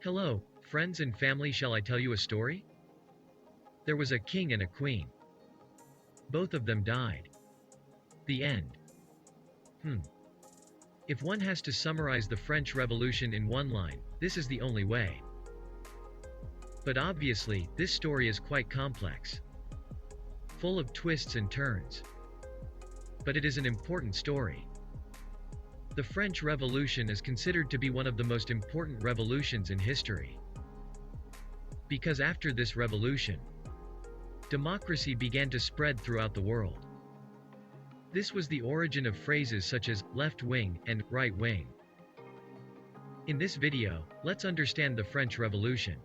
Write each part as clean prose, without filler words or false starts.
Hello, friends and family. Shall I tell you a story? There was a king and a queen. Both of them died. The end. If one has to summarize the French Revolution in one line, this is the only way. But obviously, this story is quite complex, full of twists and turns. But it is an important story. The French Revolution is considered to be one of the most important revolutions in history. Because after this revolution, democracy began to spread throughout the world. This was the origin of phrases such as left wing and right wing. In this video, let's understand the French Revolution.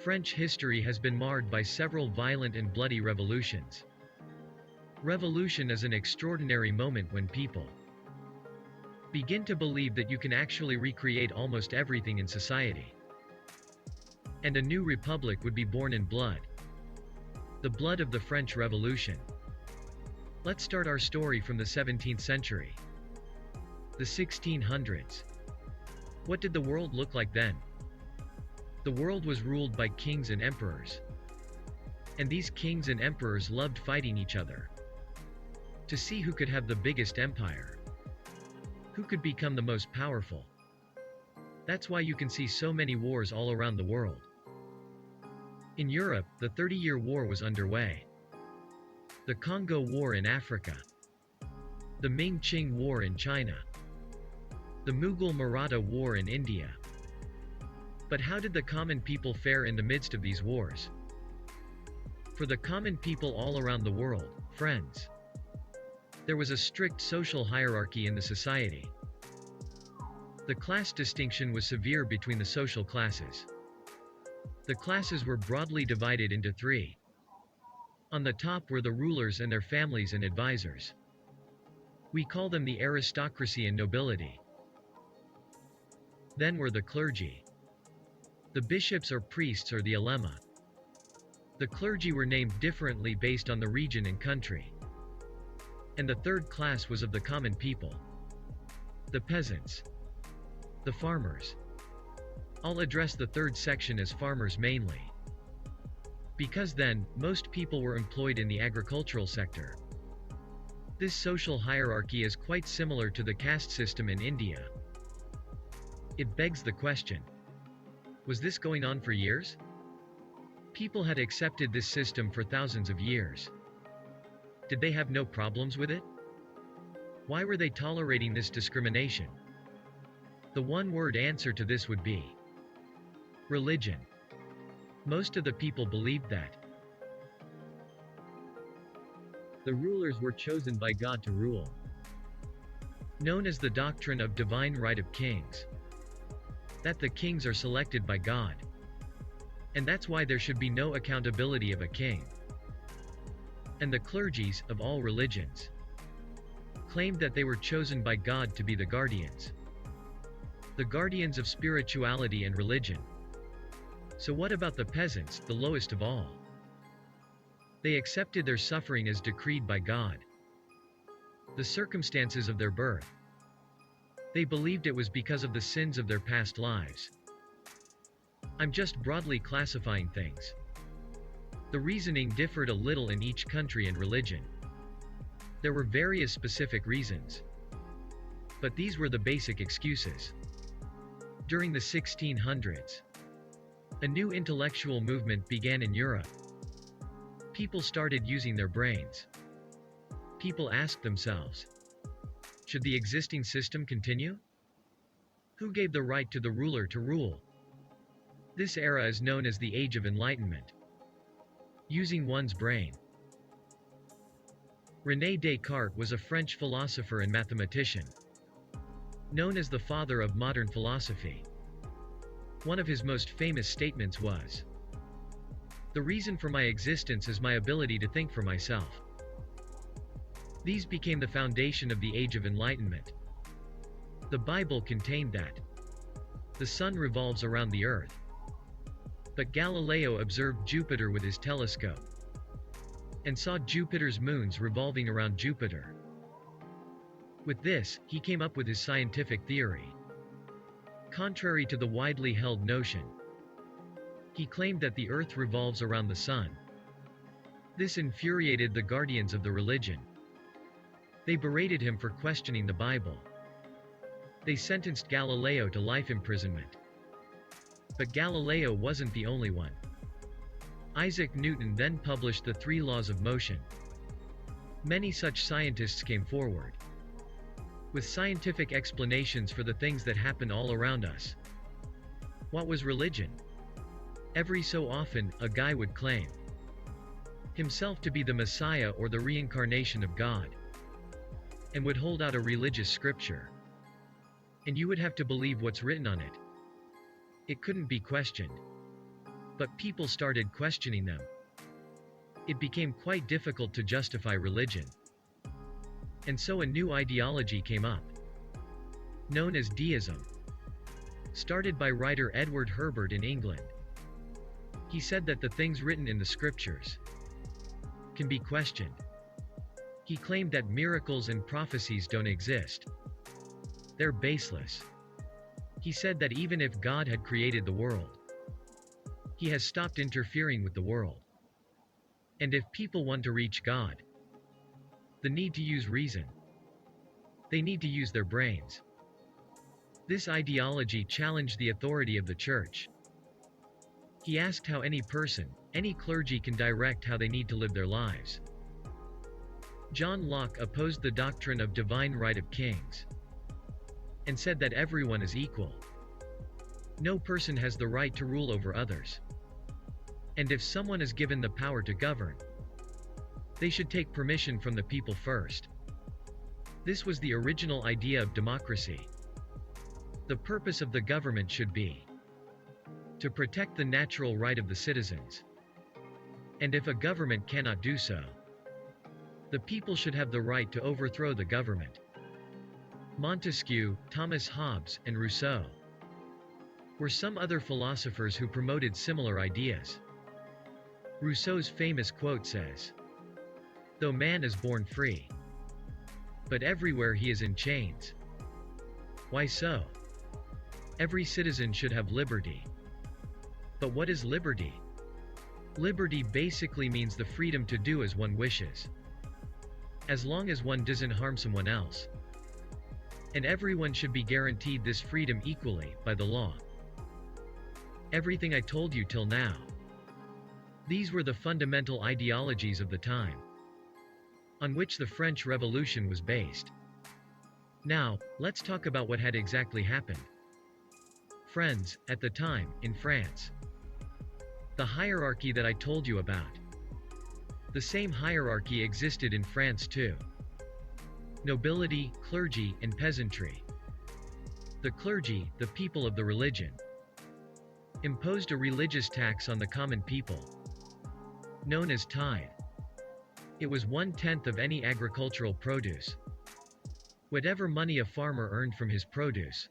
French history has been marred by several violent and bloody revolutions. Revolution is an extraordinary moment when people begin to believe that you can actually recreate almost everything in society. And a new republic would be born in blood. The blood of the French Revolution. Let's start our story from the 17th century. The 1600s. What did the world look like then? The world was ruled by kings and emperors. And these kings and emperors loved fighting each other to see who could have the biggest empire, who could become the most powerful. That's why you can see so many wars all around the world. In Europe, the 30-Year War was underway. The Congo War in Africa. The Ming-Qing War in China. The Mughal-Maratha War in India. But how did the common people fare in the midst of these wars? For the common people all around the world, friends, there was a strict social hierarchy in the society. The class distinction was severe between the social classes. The classes were broadly divided into three. On the top were the rulers and their families and advisors. We call them the aristocracy and nobility. Then were the clergy. The bishops or priests or the ulema. The clergy were named differently based on the region and country. And the third class was of the common people. The peasants. The farmers. I'll address the third section as farmers mainly, because then, most people were employed in the agricultural sector. This social hierarchy is quite similar to the caste system in India. It begs the question, was this going on for years? People had accepted this system for thousands of years. Did they have no problems with it? Why were they tolerating this discrimination? The one-word answer to this would be religion. Most of the people believed that the rulers were chosen by God to rule, known as the doctrine of divine right of kings. That the kings are selected by God. And that's why there should be no accountability of a king. And the clergies, of all religions, claimed that they were chosen by God to be the guardians of spirituality and religion. So what about the peasants, the lowest of all? They accepted their suffering as decreed by God. The circumstances of their birth. They believed it was because of the sins of their past lives. I'm just broadly classifying things. The reasoning differed a little in each country and religion. There were various specific reasons. But these were the basic excuses. During the 1600s, a new intellectual movement began in Europe. People started using their brains. People asked themselves, should the existing system continue? Who gave the right to the ruler to rule? This era is known as the Age of Enlightenment. Using one's brain. René Descartes was a French philosopher and mathematician, known as the father of modern philosophy. One of his most famous statements was, "The reason for my existence is my ability to think for myself." These became the foundation of the Age of Enlightenment. The Bible contained that the sun revolves around the earth. But Galileo observed Jupiter with his telescope and saw Jupiter's moons revolving around Jupiter. With this, he came up with his scientific theory, contrary to the widely held notion. He claimed that the earth revolves around the sun. This infuriated the guardians of the religion. They berated him for questioning the Bible. They sentenced Galileo to life imprisonment. But Galileo wasn't the only one. Isaac Newton then published the 3 laws of motion. Many such scientists came forward with scientific explanations for the things that happen all around us. What was religion? Every so often, a guy would claim himself to be the Messiah or the reincarnation of God, and would hold out a religious scripture. And you would have to believe what's written on it. It couldn't be questioned. But people started questioning them. It became quite difficult to justify religion. And so a new ideology came up, known as deism, started by writer Edward Herbert in England. He said that the things written in the scriptures can be questioned. He claimed that miracles and prophecies don't exist. They're baseless. He said that even if God had created the world, He has stopped interfering with the world. And if people want to reach God, they need to use reason. They need to use their brains. This ideology challenged the authority of the church. He asked how any person, any clergy can direct how they need to live their lives. John Locke opposed the doctrine of divine right of kings and said that everyone is equal. No person has the right to rule over others. And if someone is given the power to govern, they should take permission from the people first. This was the original idea of democracy. The purpose of the government should be to protect the natural right of the citizens. And if a government cannot do so, the people should have the right to overthrow the government. Montesquieu, Thomas Hobbes, and Rousseau were some other philosophers who promoted similar ideas. Rousseau's famous quote says, "Though man is born free, but everywhere he is in chains." Why so? Every citizen should have liberty. But what is liberty? Liberty basically means the freedom to do as one wishes, as long as one doesn't harm someone else. And everyone should be guaranteed this freedom equally, by the law. Everything I told you till now. These were the fundamental ideologies of the time, on which the French Revolution was based. Now, let's talk about what had exactly happened. Friends, at the time, in France, the hierarchy that I told you about, the same hierarchy existed in France too. Nobility, clergy, and peasantry. The clergy, the people of the religion, imposed a religious tax on the common people, known as tithe. It was 1/10 of any agricultural produce. Whatever money a farmer earned from his produce,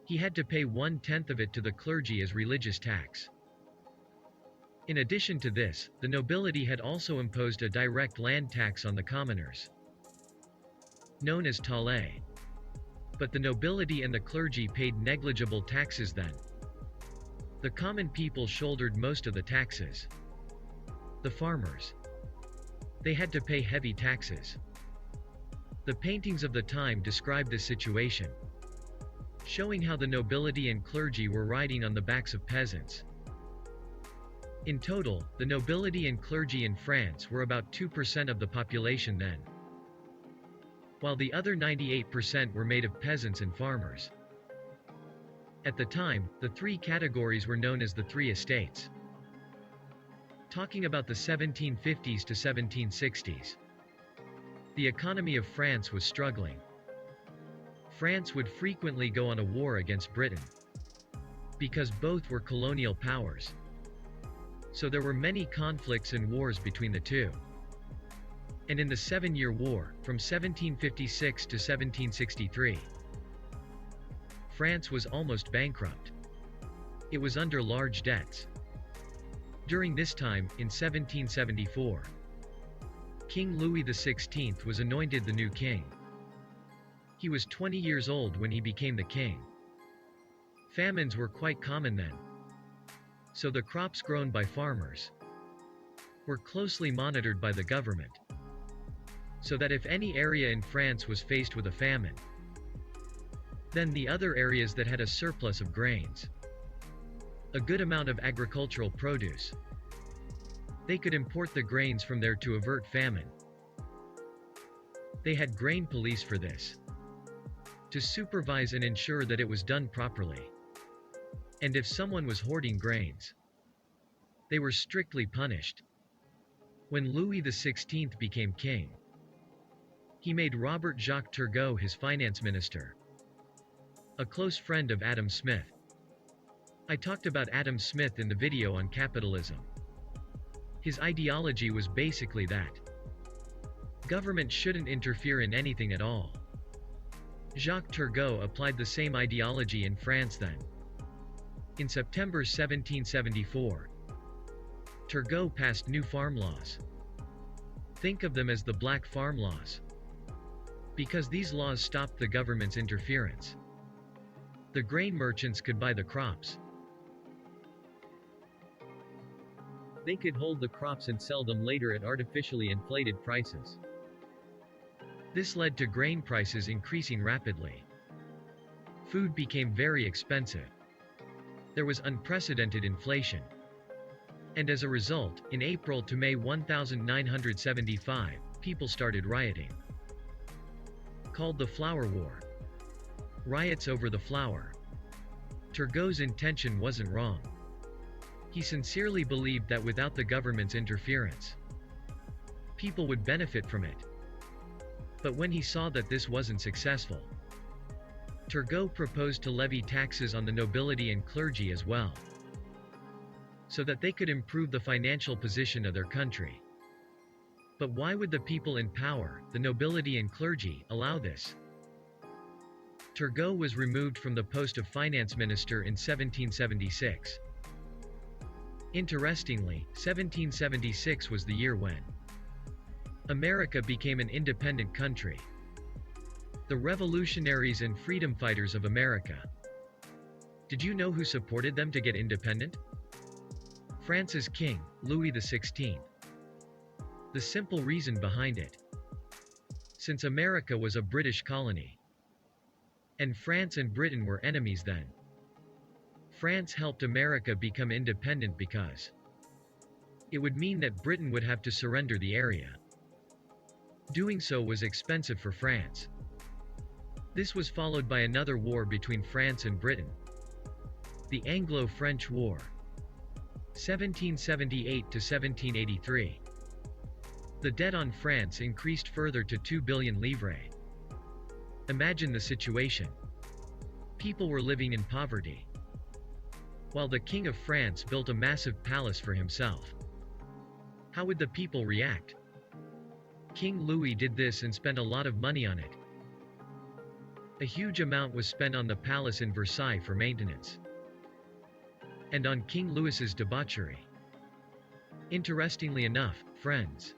he had to pay 1/10 of it to the clergy as religious tax. In addition to this, the nobility had also imposed a direct land tax on the commoners, known as taille. But the nobility and the clergy paid negligible taxes then. The common people shouldered most of the taxes. The farmers, they had to pay heavy taxes. The paintings of the time describe this situation, showing how the nobility and clergy were riding on the backs of peasants. In total, the nobility and clergy in France were about 2% of the population then, while the other 98% were made of peasants and farmers. At the time, the 3 categories were known as the 3 estates. Talking about the 1750s to 1760s, the economy of France was struggling. France would frequently go on a war against Britain, because both were colonial powers. So there were many conflicts and wars between the two. And in the 7-Year War, from 1756 to 1763, France was almost bankrupt. It was under large debts. During this time, in 1774, King Louis XVI was anointed the new king. He was 20 years old when he became the king. Famines were quite common then. So the crops grown by farmers were closely monitored by the government, so that if any area in France was faced with a famine, then the other areas that had a surplus of grains, a good amount of agricultural produce, they could import the grains from there to avert famine. They had grain police for this, to supervise and ensure that it was done properly. And if someone was hoarding grains, they were strictly punished. When Louis XVI became king, he made Robert Jacques Turgot his finance minister, a close friend of Adam Smith. I talked about Adam Smith in the video on capitalism. His ideology was basically that government shouldn't interfere in anything at all. Jacques Turgot applied the same ideology in France then. In September 1774, Turgot passed new farm laws. Think of them as the Black Farm Laws, because these laws stopped the government's interference. The grain merchants could buy the crops. They could hold the crops and sell them later at artificially inflated prices. This led to grain prices increasing rapidly. Food became very expensive. There was unprecedented inflation. And as a result, in April to May 1975, people started rioting. Called the Flour War. Riots over the flour. Turgot's intention wasn't wrong. He sincerely believed that without the government's interference, people would benefit from it. But when he saw that this wasn't successful, Turgot proposed to levy taxes on the nobility and clergy as well, so that they could improve the financial position of their country. But why would the people in power, the nobility and clergy, allow this? Turgot was removed from the post of finance minister in 1776. Interestingly, 1776 was the year when America became an independent country. The revolutionaries and freedom fighters of America. Did you know who supported them to get independent? France's king, Louis XVI. The simple reason behind it: since America was a British colony, and France and Britain were enemies then, France helped America become independent because it would mean that Britain would have to surrender the area. Doing so was expensive for France. This was followed by another war between France and Britain, the Anglo-French War, 1778 to 1783. The debt on France increased further to 2 billion livres. Imagine the situation. People were living in poverty, while the King of France built a massive palace for himself. How would the people react? King Louis did this and spent a lot of money on it. A huge amount was spent on the palace in Versailles for maintenance, and on King Louis's debauchery. Interestingly enough, friends,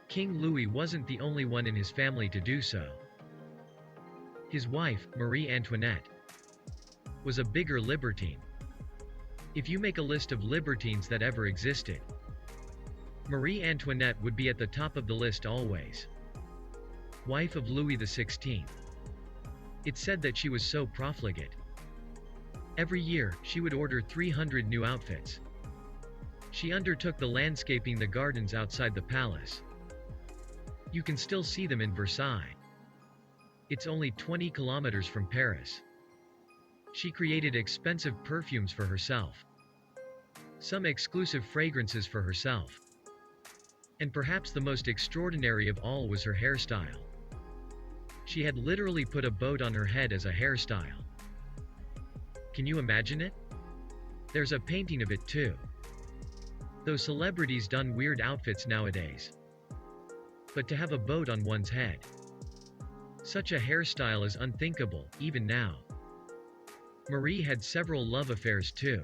King Louis wasn't the only one in his family to do so. His wife, Marie Antoinette, was a bigger libertine. If you make a list of libertines that ever existed, Marie Antoinette would be at the top of the list always. Wife of Louis XVI. It's said that she was so profligate. Every year, she would order 300 new outfits. She undertook the landscaping the gardens outside the palace. You can still see them in Versailles. It's only 20 kilometers from Paris. She created expensive perfumes for herself, some exclusive fragrances for herself. And perhaps the most extraordinary of all was her hairstyle. She had literally put a boat on her head as a hairstyle. Can you imagine it? There's a painting of it too. Those celebrities done weird outfits nowadays. But to have a boat on one's head, such a hairstyle is unthinkable, even now. Marie had several love affairs too.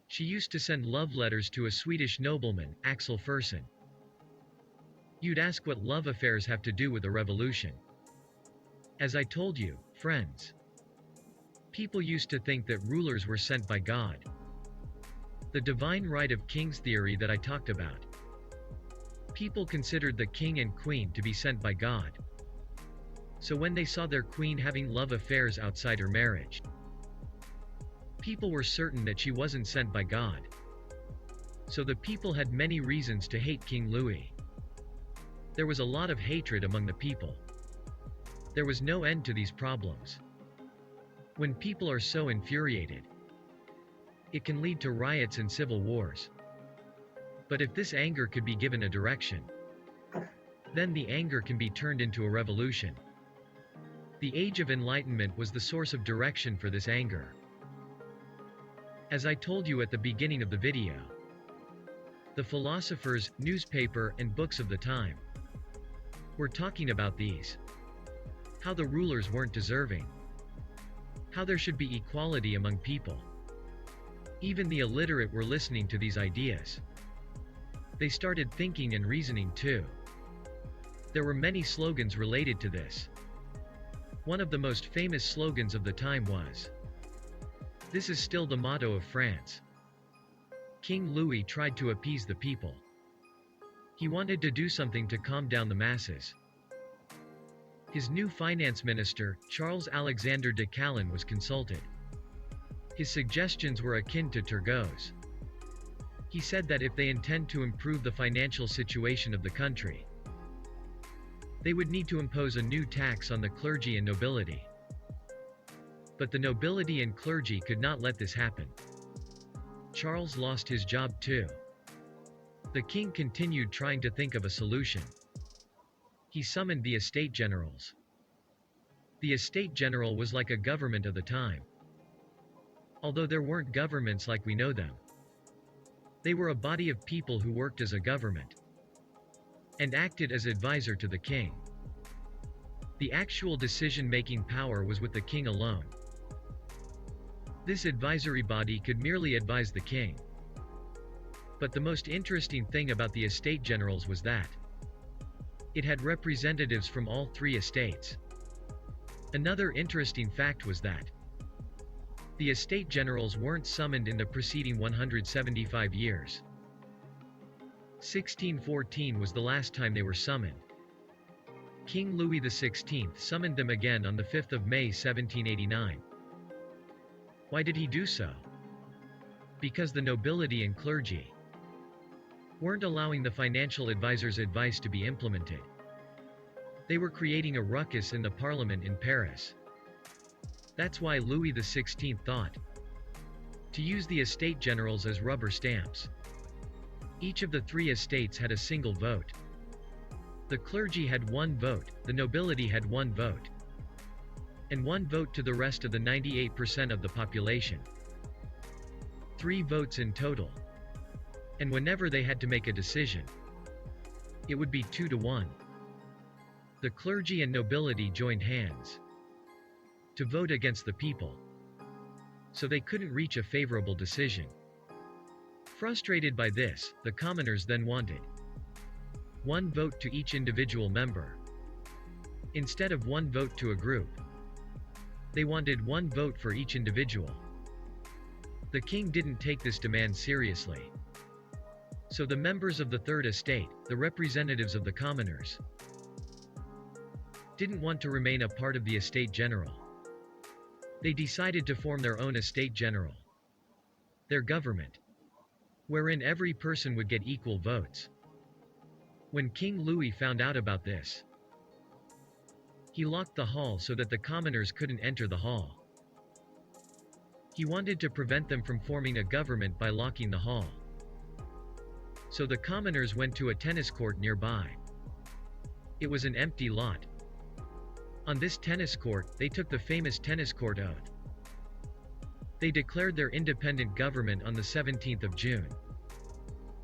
She used to send love letters to a Swedish nobleman, Axel Fersen. You'd ask what love affairs have to do with a revolution. As I told you, friends, People used to think that rulers were sent by God. The divine right of kings theory that I talked about. People considered the king and queen to be sent by God. So when they saw their queen having love affairs outside her marriage, people were certain that she wasn't sent by God. So the people had many reasons to hate King Louis. There was a lot of hatred among the people. There was no end to these problems. When people are so infuriated, it can lead to riots and civil wars. But if this anger could be given a direction, then the anger can be turned into a revolution. The Age of Enlightenment was the source of direction for this anger. As I told you at the beginning of the video, the philosophers, newspaper, and books of the time were talking about these. How the rulers weren't deserving. How there should be equality among people. Even the illiterate were listening to these ideas. They started thinking and reasoning too. There were many slogans related to this. One of the most famous slogans of the time was, "This is still the motto of France." King Louis tried to appease the people. He wanted to do something to calm down the masses. His new finance minister, Charles Alexander de Calonne, was consulted. His suggestions were akin to Turgot's. He said that if they intend to improve the financial situation of the country, they would need to impose a new tax on the clergy and nobility. But the nobility and clergy could not let this happen. Charles lost his job too. The king continued trying to think of a solution. He summoned the Estate Generals. The Estate General was like a government of the time. Although there weren't governments like we know them, they were a body of people who worked as a government and acted as advisor to the king. The actual decision-making power was with the king alone. This advisory body could merely advise the king. But the most interesting thing about the Estate Generals was that it had representatives from all three estates. Another interesting fact was that the Estate Generals weren't summoned in the preceding 175 years. 1614 was the last time they were summoned. King Louis XVI summoned them again on the 5th of May 1789. Why did he do so? Because the nobility and clergy weren't allowing the financial advisor's advice to be implemented. They were creating a ruckus in the parliament in Paris. That's why Louis XVI thought to use the Estate Generals as rubber stamps. Each of the three estates had a single vote. The clergy had one vote, the nobility had one vote, and one vote to the rest of the 98% of the population. 3 votes in total. And whenever they had to make a decision, it would be 2-1. The clergy and nobility joined hands to vote against the people, so they couldn't reach a favorable decision. Frustrated by this, the commoners then wanted 1 vote to each individual member. Instead of 1 vote to a group, they wanted 1 vote for each individual. The king didn't take this demand seriously. So the members of the Third Estate, the representatives of the commoners, didn't want to remain a part of the Estate General. They decided to form their own Estate General, their government, wherein every person would get equal votes. When King Louis found out about this, he locked the hall so that the commoners couldn't enter the hall. He wanted to prevent them from forming a government by locking the hall. So the commoners went to a tennis court nearby. It was an empty lot. On this tennis court, they took the famous tennis court oath. They declared their independent government on the 17th of June.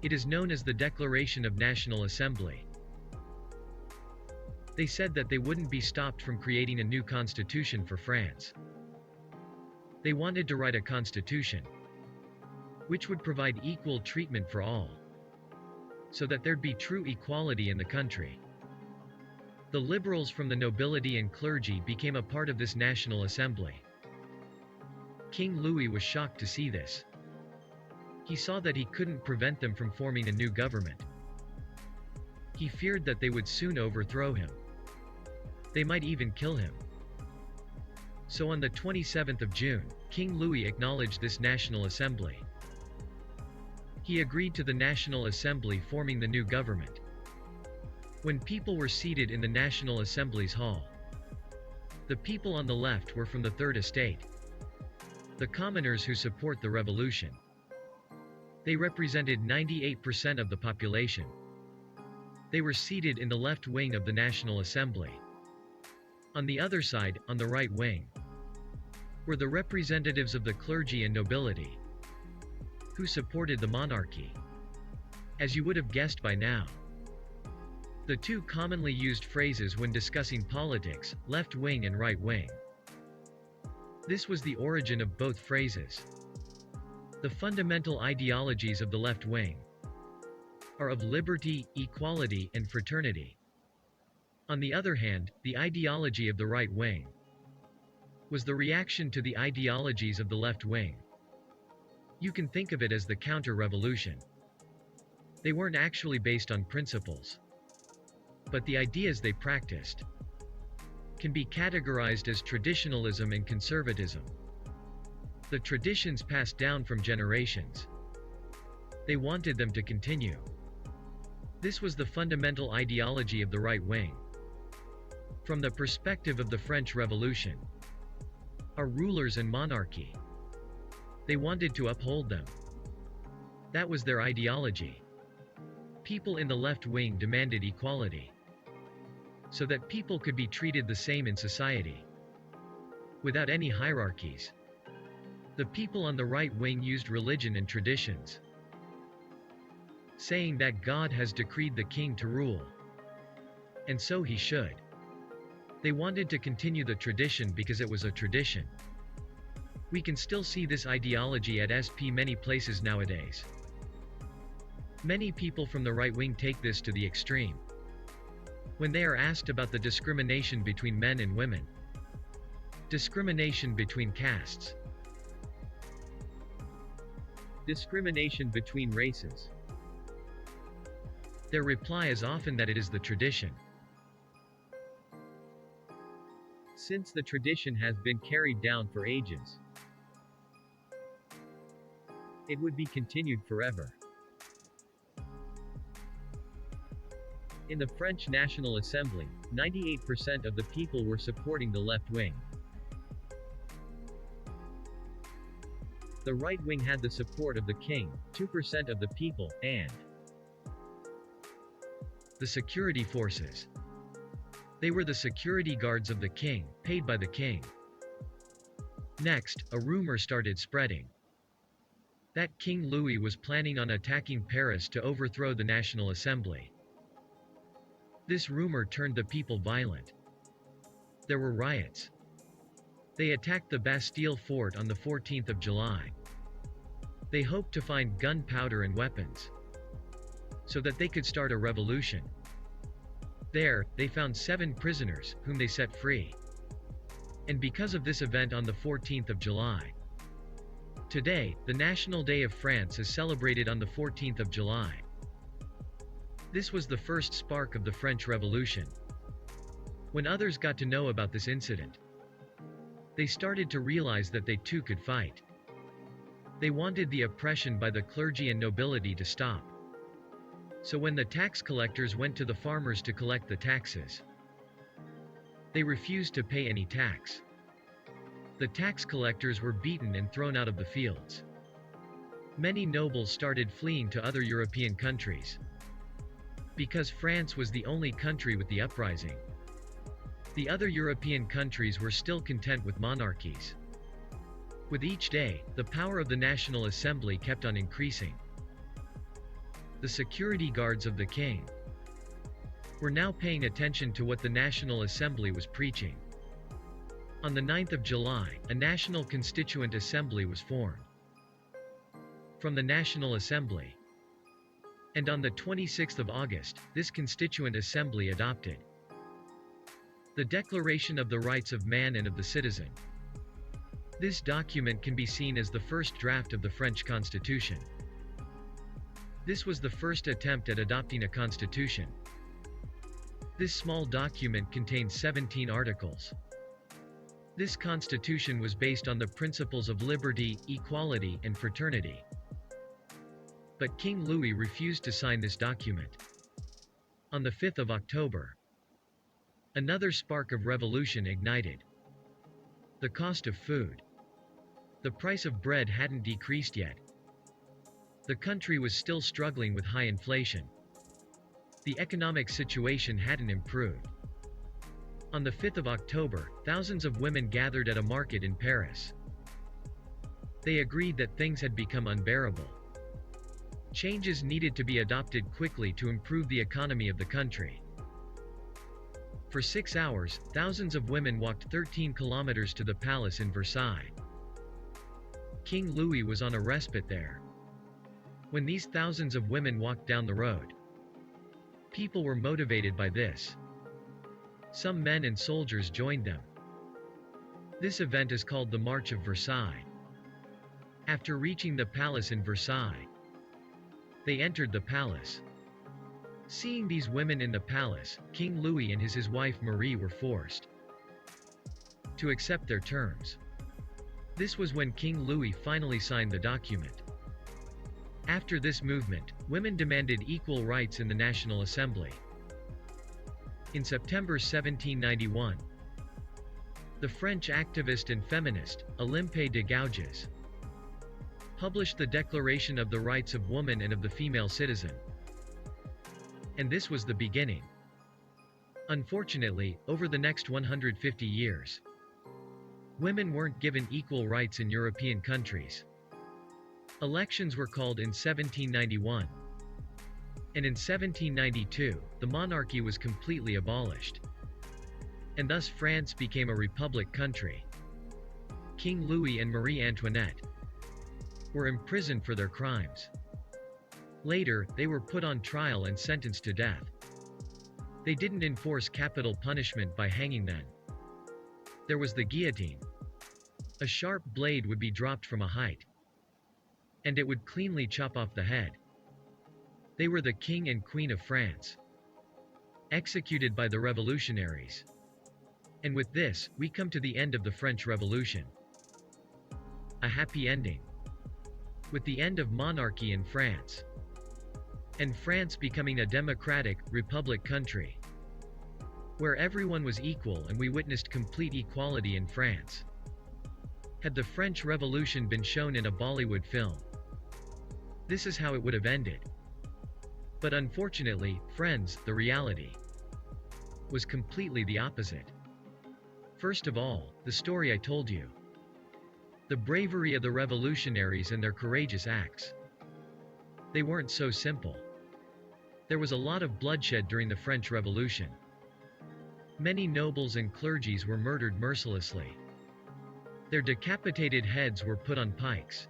It is known as the Declaration of National Assembly. They said that they wouldn't be stopped from creating a new constitution for France. They wanted to write a constitution which would provide equal treatment for all, so that there'd be true equality in the country. The liberals from the nobility and clergy became a part of this National Assembly. King Louis was shocked to see this. He saw that he couldn't prevent them from forming a new government. He feared that they would soon overthrow him. They might even kill him. So on the 27th of June, King Louis acknowledged this National Assembly. He agreed to the National Assembly forming the new government. When people were seated in the National Assembly's hall, the people on the left were from the Third Estate, the commoners who support the revolution. They represented 98% of the population. They were seated in the left wing of the National Assembly. On the other side, on the right wing, were the representatives of the clergy and nobility, who supported the monarchy. As you would have guessed by now, the two commonly used phrases when discussing politics, left wing and right wing. This was the origin of both phrases. The fundamental ideologies of the left wing are of liberty, equality, and fraternity. On the other hand, the ideology of the right wing was the reaction to the ideologies of the left wing. You can think of it as the counter-revolution. They weren't actually based on principles, but the ideas they practiced can be categorized as traditionalism and conservatism. The traditions passed down from generations. They wanted them to continue. This was the fundamental ideology of the right wing. From the perspective of the French Revolution, our rulers and monarchy, they wanted to uphold them. That was their ideology. People in the left wing demanded equality, so that people could be treated the same in society, without any hierarchies. The people on the right wing used religion and traditions, saying that God has decreed the king to rule, and so he should. They wanted to continue the tradition because it was a tradition. We can still see this ideology at many places nowadays. Many people from the right wing take this to the extreme. When they are asked about the discrimination between men and women, discrimination between castes, discrimination between races, their reply is often that it is the tradition. Since the tradition has been carried down for ages, it would be continued forever. In the French National Assembly, 98% of the people were supporting the left wing. The right wing had the support of the king, 2% of the people, and the security forces. They were the security guards of the king, paid by the king. Next, a rumor started spreading that King Louis was planning on attacking Paris to overthrow the National Assembly. This rumor turned the people violent. There were riots. They attacked the Bastille fort on the 14th of July. They hoped to find gunpowder and weapons, so that they could start a revolution. There, they found 7 prisoners, whom they set free. And because of this event on the 14th of July, today, the National Day of France is celebrated on the 14th of July. This was the first spark of the French Revolution. When others got to know about this incident, they started to realize that they too could fight. They wanted the oppression by the clergy and nobility to stop. So when the tax collectors went to the farmers to collect the taxes, they refused to pay any tax. The tax collectors were beaten and thrown out of the fields. Many nobles started fleeing to other European countries, because France was the only country with the uprising. The other European countries were still content with monarchies. With each day, the power of the National Assembly kept on increasing. The security guards of the king were now paying attention to what the National Assembly was preaching. On the 9th of July, a National Constituent Assembly was formed from the National Assembly. And on the 26th of August, this Constituent Assembly adopted the Declaration of the Rights of Man and of the Citizen. This document can be seen as the first draft of the French Constitution. This was the first attempt at adopting a constitution. This small document contains 17 articles. This constitution was based on the principles of liberty, equality, and fraternity. But King Louis refused to sign this document. On the 5th of October, another spark of revolution ignited. The cost of food. The price of bread hadn't decreased yet. The country was still struggling with high inflation. The economic situation hadn't improved. On the 5th of October, thousands of women gathered at a market in Paris. They agreed that things had become unbearable. Changes needed to be adopted quickly to improve the economy of the country. For 6 hours, thousands of women walked 13 kilometers to the palace in Versailles. King Louis was on a respite there. When these thousands of women walked down the road, people were motivated by this. Some men and soldiers joined them. This event is called the March of Versailles. After reaching the palace in Versailles, they entered the palace. Seeing these women in the palace, King Louis and his wife Marie were forced to accept their terms. This was when King Louis finally signed the document. After this movement, women demanded equal rights in the National Assembly. In September 1791, the French activist and feminist, Olympe de Gouges, published the Declaration of the Rights of Woman and of the Female Citizen. And this was the beginning. Unfortunately, over the next 150 years, women weren't given equal rights in European countries. Elections were called in 1791. And in 1792, the monarchy was completely abolished. And thus France became a republic country. King Louis and Marie Antoinette were imprisoned for their crimes. Later, they were put on trial and sentenced to death. They didn't enforce capital punishment by hanging then. There was the guillotine. A sharp blade would be dropped from a height, and it would cleanly chop off the head. They were the King and Queen of France, executed by the revolutionaries. And with this, we come to the end of the French Revolution. A happy ending. With the end of monarchy in France, and France becoming a democratic, republic country, where everyone was equal, and we witnessed complete equality in France. Had the French Revolution been shown in a Bollywood film, this is how it would have ended. But unfortunately, friends, the reality was completely the opposite. First of all, the story I told you. The bravery of the revolutionaries and their courageous acts. They weren't so simple. There was a lot of bloodshed during the French Revolution. Many nobles and clergies were murdered mercilessly. Their decapitated heads were put on pikes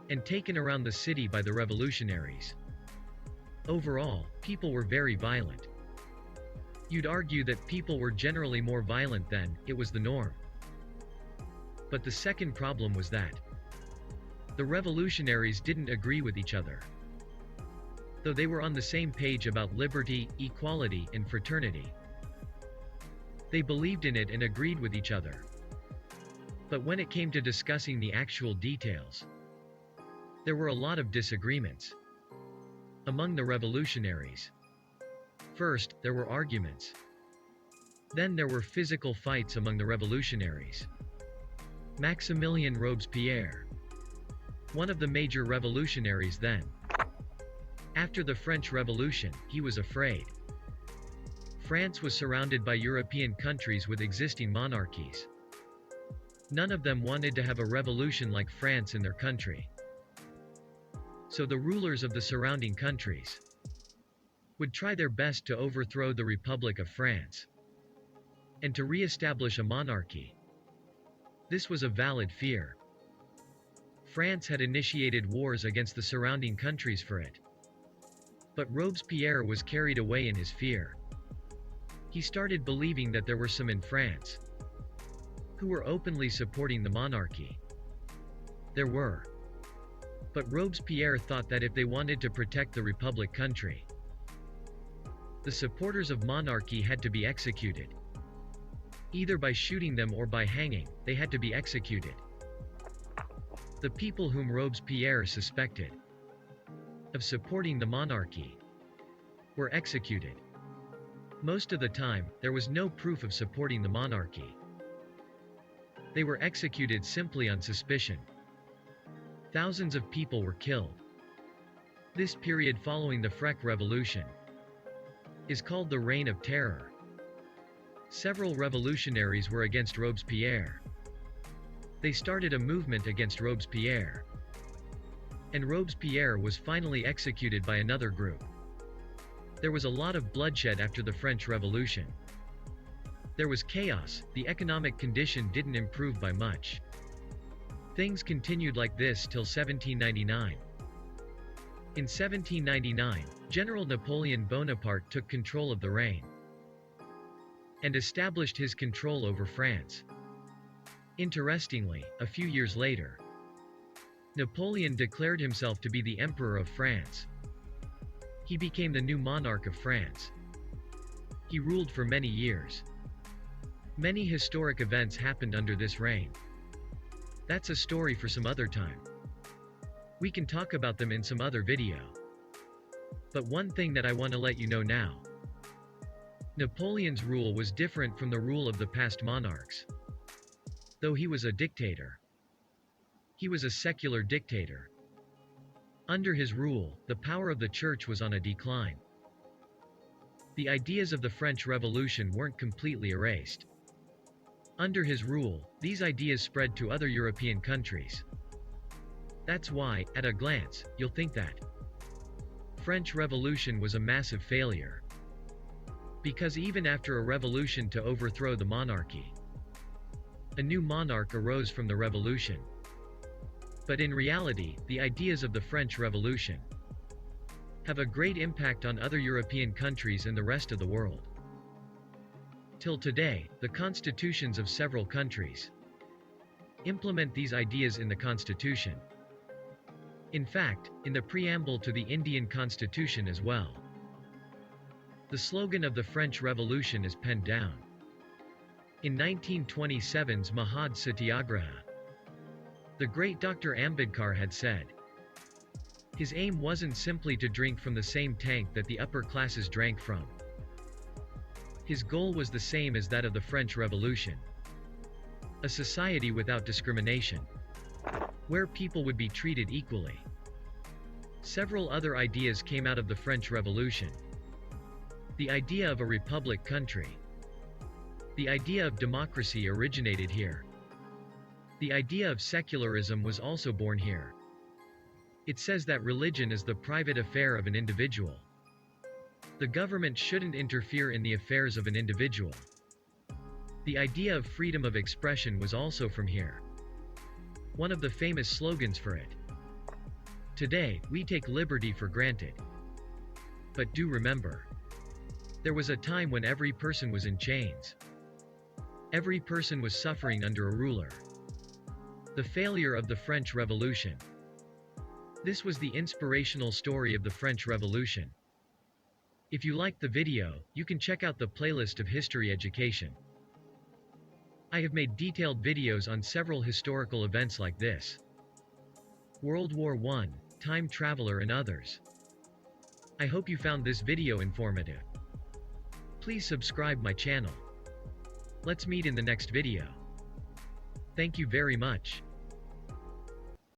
and taken around the city by the revolutionaries. Overall, people were very violent. You'd argue that people were generally more violent then, it was the norm. But the second problem was that the revolutionaries didn't agree with each other. Though they were on the same page about liberty, equality, and fraternity, they believed in it and agreed with each other. But when it came to discussing the actual details, there were a lot of disagreements among the revolutionaries. First, there were arguments. Then there were physical fights among the revolutionaries. Maximilien Robespierre, one of the major revolutionaries then. After the French Revolution, he was afraid. France was surrounded by European countries with existing monarchies. None of them wanted to have a revolution like France in their country. So the rulers of the surrounding countries would try their best to overthrow the Republic of France and to re-establish a monarchy. This was a valid fear. France had initiated wars against the surrounding countries for it. But Robespierre was carried away in his fear. He started believing that there were some in France who were openly supporting the monarchy. There were. But Robespierre thought that if they wanted to protect the Republic country, the supporters of monarchy had to be executed. Either by shooting them or by hanging, they had to be executed. The people whom Robespierre suspected of supporting the monarchy were executed. Most of the time, there was no proof of supporting the monarchy. They were executed simply on suspicion. Thousands of people were killed. This period following the French Revolution is called the Reign of Terror. Several revolutionaries were against Robespierre. They started a movement against Robespierre. And Robespierre was finally executed by another group. There was a lot of bloodshed after the French Revolution. There was chaos, the economic condition didn't improve by much. Things continued like this till 1799. In 1799, General Napoleon Bonaparte took control of the reign and established his control over France. Interestingly, a few years later, Napoleon declared himself to be the Emperor of France. He became the new monarch of France. He ruled for many years. Many historic events happened under this reign. That's a story for some other time. We can talk about them in some other video. But one thing that I want to let you know now. Napoleon's rule was different from the rule of the past monarchs. Though he was a dictator, he was a secular dictator. Under his rule, the power of the church was on a decline. The ideas of the French Revolution weren't completely erased. Under his rule, these ideas spread to other European countries. That's why, at a glance, you'll think that French Revolution was a massive failure. Because even after a revolution to overthrow the monarchy, a new monarch arose from the revolution. But in reality, the ideas of the French Revolution have a great impact on other European countries and the rest of the world. Till today, the constitutions of several countries implement these ideas in the constitution. In fact, in the preamble to the Indian Constitution as well. The slogan of the French Revolution is penned down in 1927's Mahad Satyagraha. The great Dr. Ambedkar had said, his aim wasn't simply to drink from the same tank that the upper classes drank from. His goal was the same as that of the French Revolution. A society without discrimination, where people would be treated equally. Several other ideas came out of the French Revolution. The idea of a republic country. The idea of democracy originated here. The idea of secularism was also born here. It says that religion is the private affair of an individual. The government shouldn't interfere in the affairs of an individual. The idea of freedom of expression was also from here. One of the famous slogans for it. Today, we take liberty for granted. But do remember, there was a time when every person was in chains. Every person was suffering under a ruler. The failure of the French Revolution. This was the inspirational story of the French Revolution. If you liked the video, you can check out the playlist of history education. I have made detailed videos on several historical events like this. World War I, time traveler and others. I hope you found this video informative. Please subscribe my channel. Let's meet in the next video. Thank you very much.